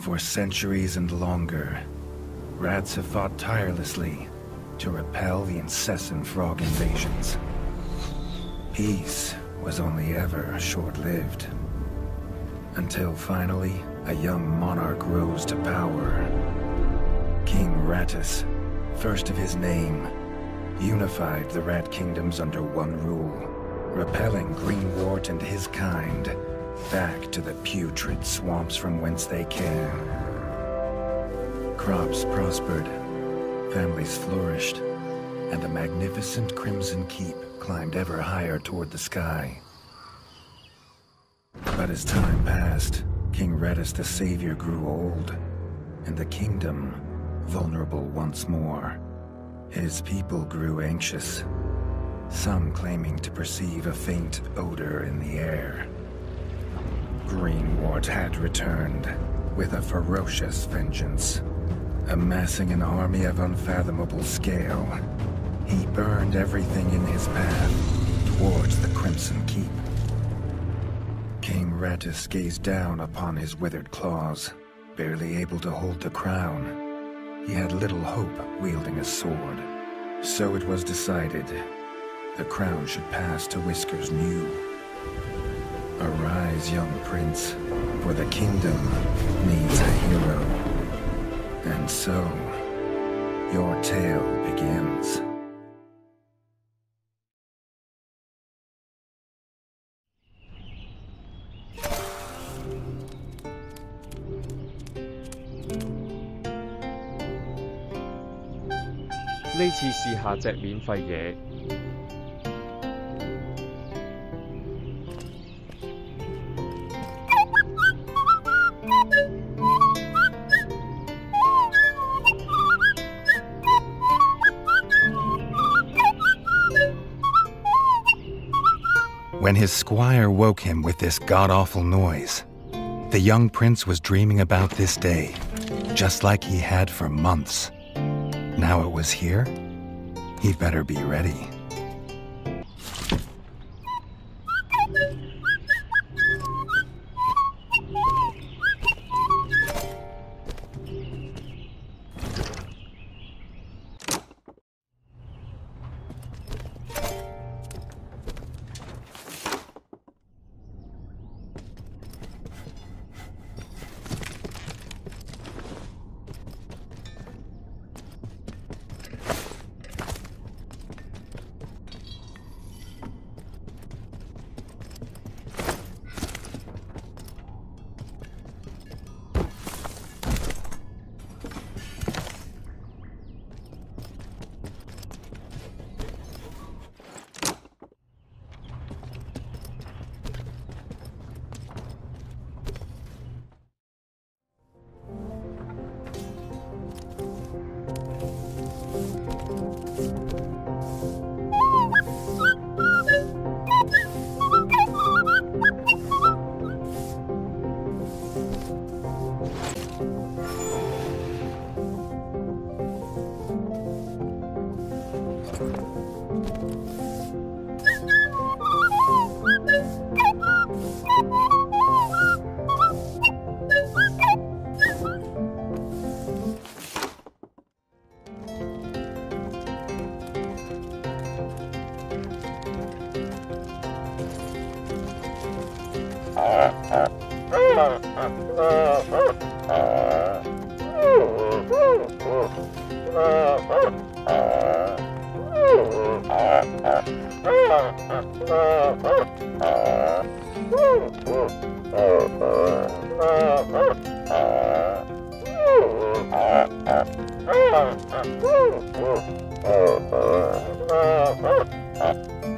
For centuries and longer, rats have fought tirelessly to repel the incessant frog invasions. Peace was only ever short-lived, until finally a young monarch rose to power. King Rattus, first of his name, unified the rat kingdoms under one rule, repelling Greenwort and his kind back to the putrid swamps from whence they came. Crops prospered, families flourished, and a magnificent Crimson Keep climbed ever higher toward the sky. But as time passed, King Rattus the Savior grew old, and the kingdom vulnerable once more. His people grew anxious, some claiming to perceive a faint odor in the air. Greenwort had returned with a ferocious vengeance. Amassing an army of unfathomable scale, he burned everything in his path towards the Crimson Keep. King Rattus gazed down upon his withered claws, barely able to hold the crown. He had little hope wielding a sword. So it was decided the crown should pass to Whiskers New. Arise, young prince, for the kingdom needs a hero. And so, your tale begins.呢次試下隻免費嘢。When his squire woke him with this god-awful noise, the young prince was dreaming about this day, just like he had for months. Now it was here, he'd better be ready.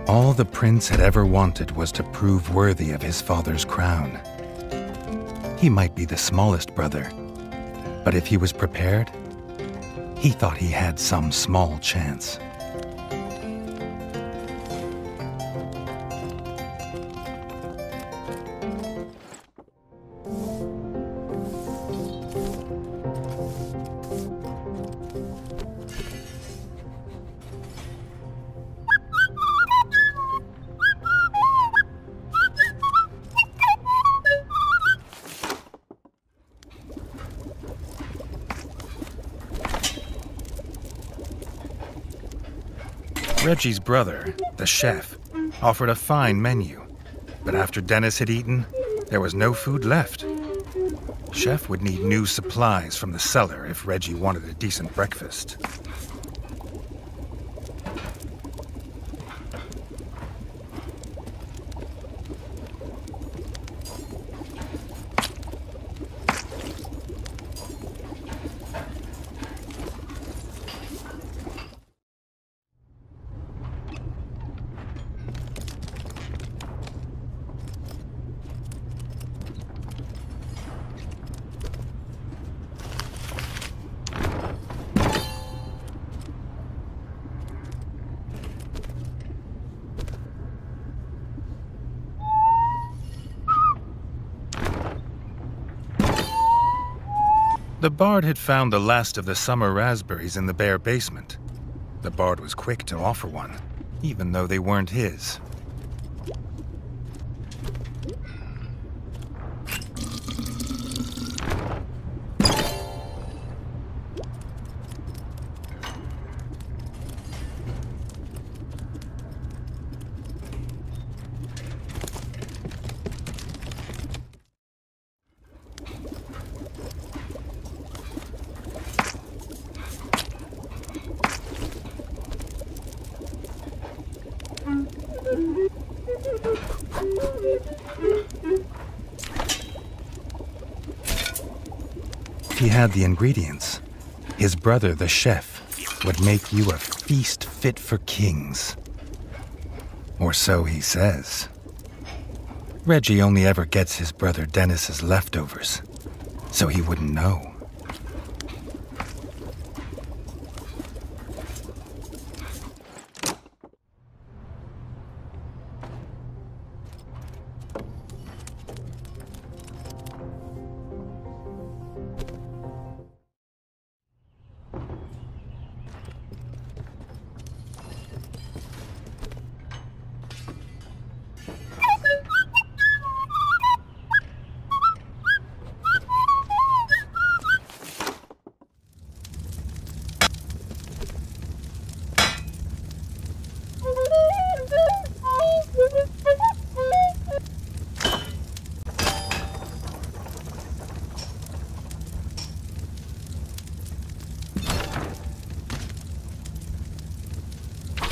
All the prince had ever wanted was to prove worthy of his father's crown. He might be the smallest brother, but if he was prepared, he thought he had some small chance. Reggie's brother, the chef, offered a fine menu, but after Dennis had eaten, there was no food left. Chef would need new supplies from the cellar if Reggie wanted a decent breakfast. The bard had found the last of the summer raspberries in the bare basement. The bard was quick to offer one, even though they weren't his. He had the ingredients. His brother, the chef, would make you a feast fit for kings. Or so he says. Reggie only ever gets his brother Dennis's leftovers, so he wouldn't know.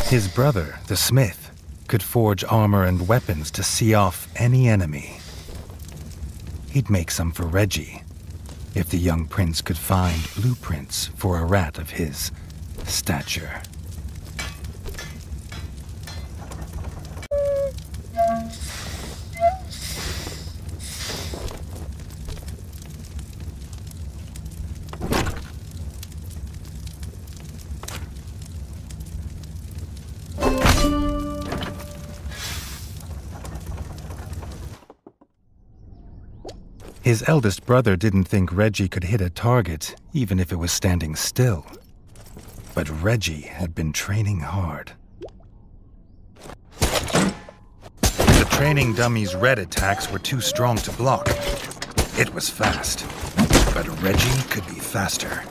His brother, the smith, could forge armor and weapons to see off any enemy. He'd make some for Reggie, if the young prince could find blueprints for a rat of his stature. His eldest brother didn't think Reggie could hit a target, even if it was standing still. But Reggie had been training hard. The training dummy's red attacks were too strong to block. It was fast, but Reggie could be faster.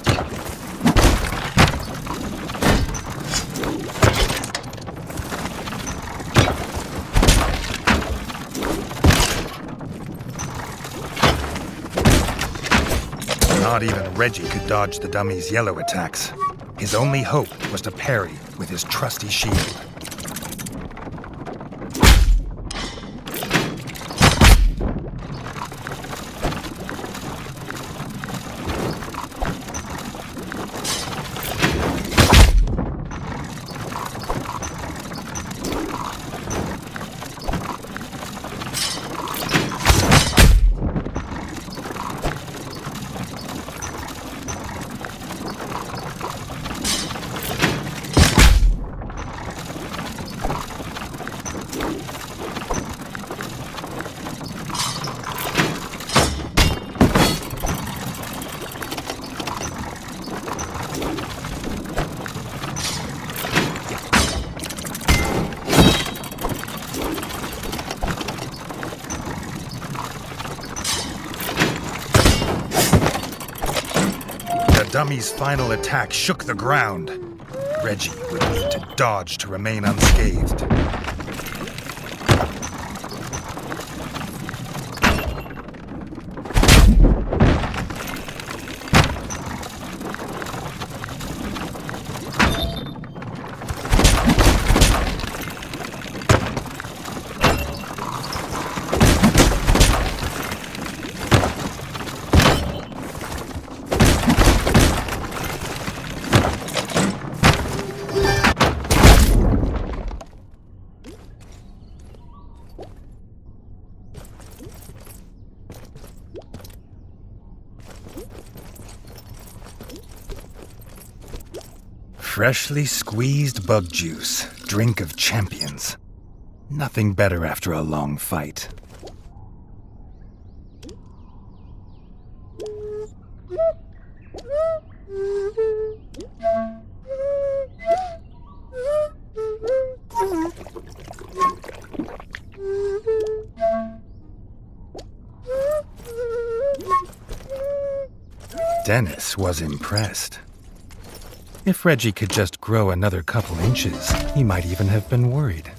Not even Reggie could dodge the dummy's yellow attacks. His only hope was to parry with his trusty shield. The dummy's final attack shook the ground. Reggie would need to dodge to remain unscathed. Freshly squeezed bug juice, drink of champions. Nothing better after a long fight. Dennis was impressed. If Reggie could just grow another couple inches, he might even have been worried.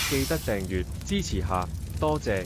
記得訂閱支持下，多謝。